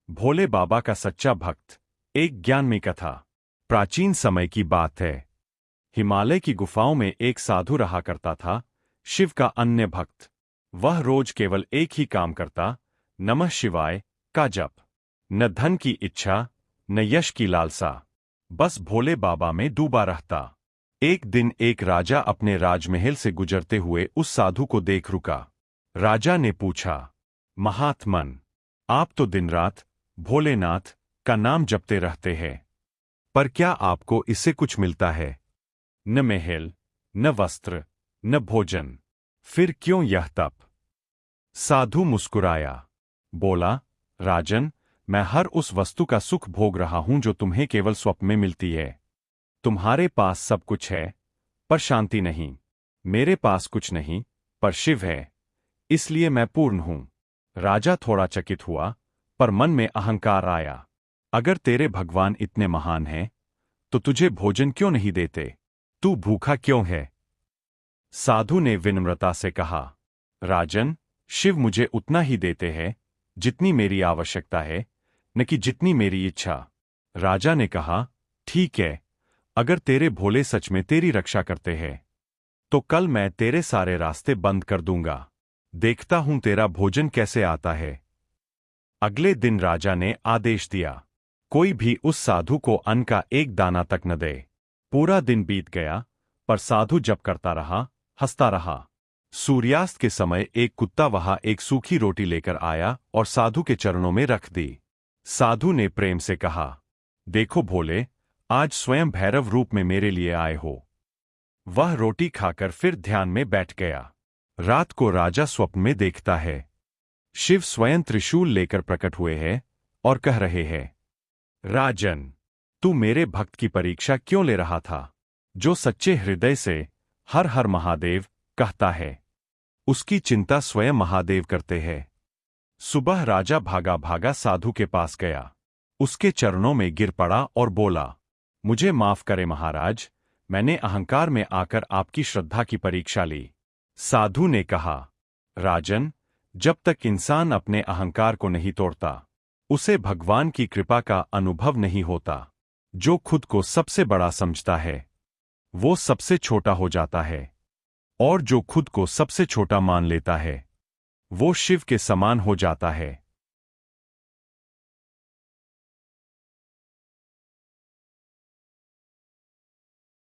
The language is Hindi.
भोले बाबा का सच्चा भक्त। एक ज्ञान में कथा। प्राचीन समय की बात है। हिमालय की गुफाओं में एक साधु रहा करता था, शिव का अन्य भक्त। वह रोज केवल एक ही काम करता, नमः शिवाय का जप। न धन की इच्छा, न यश की लालसा, बस भोले बाबा में डूबा रहता। एक दिन एक राजा अपने राजमहल से गुजरते हुए उस साधु को देख रुका। राजा ने पूछा, महात्मन, आप तो दिन रात भोलेनाथ का नाम जपते रहते हैं, पर क्या आपको इससे कुछ मिलता है? न महल, न वस्त्र, न भोजन, फिर क्यों यह तप? साधु मुस्कुराया, बोला, राजन, मैं हर उस वस्तु का सुख भोग रहा हूं जो तुम्हें केवल स्वप्न में मिलती है। तुम्हारे पास सब कुछ है, पर शांति नहीं। मेरे पास कुछ नहीं, पर शिव है, इसलिए मैं पूर्ण हूं। राजा थोड़ा चकित हुआ, पर मन में अहंकार आया। अगर तेरे भगवान इतने महान हैं, तो तुझे भोजन क्यों नहीं देते? तू भूखा क्यों है? साधु ने विनम्रता से कहा, राजन, शिव मुझे उतना ही देते हैं जितनी मेरी आवश्यकता है, न कि जितनी मेरी इच्छा। राजा ने कहा, ठीक है, अगर तेरे भोले सच में तेरी रक्षा करते हैं, तो कल मैं तेरे सारे रास्ते बंद कर दूंगा। देखता हूं तेरा भोजन कैसे आता है। अगले दिन राजा ने आदेश दिया, कोई भी उस साधु को अन्न का एक दाना तक न दे। पूरा दिन बीत गया, पर साधु जप करता रहा, हंसता रहा। सूर्यास्त के समय एक कुत्ता वहां एक सूखी रोटी लेकर आया और साधु के चरणों में रख दी। साधु ने प्रेम से कहा, देखो भोले, आज स्वयं भैरव रूप में मेरे लिए आए हो। वह रोटी खाकर फिर ध्यान में बैठ गया। रात को राजा स्वप्न में देखता है, शिव स्वयं त्रिशूल लेकर प्रकट हुए हैं और कह रहे हैं, राजन, तू मेरे भक्त की परीक्षा क्यों ले रहा था? जो सच्चे हृदय से हर हर महादेव कहता है, उसकी चिंता स्वयं महादेव करते हैं। सुबह राजा भागा भागा साधु के पास गया, उसके चरणों में गिर पड़ा और बोला, मुझे माफ करें महाराज, मैंने अहंकार में आकर आपकी श्रद्धा की परीक्षा ली। साधु ने कहा, राजन, जब तक इंसान अपने अहंकार को नहीं तोड़ता, उसे भगवान की कृपा का अनुभव नहीं होता। जो खुद को सबसे बड़ा समझता है, वो सबसे छोटा हो जाता है, और जो खुद को सबसे छोटा मान लेता है, वो शिव के समान हो जाता है।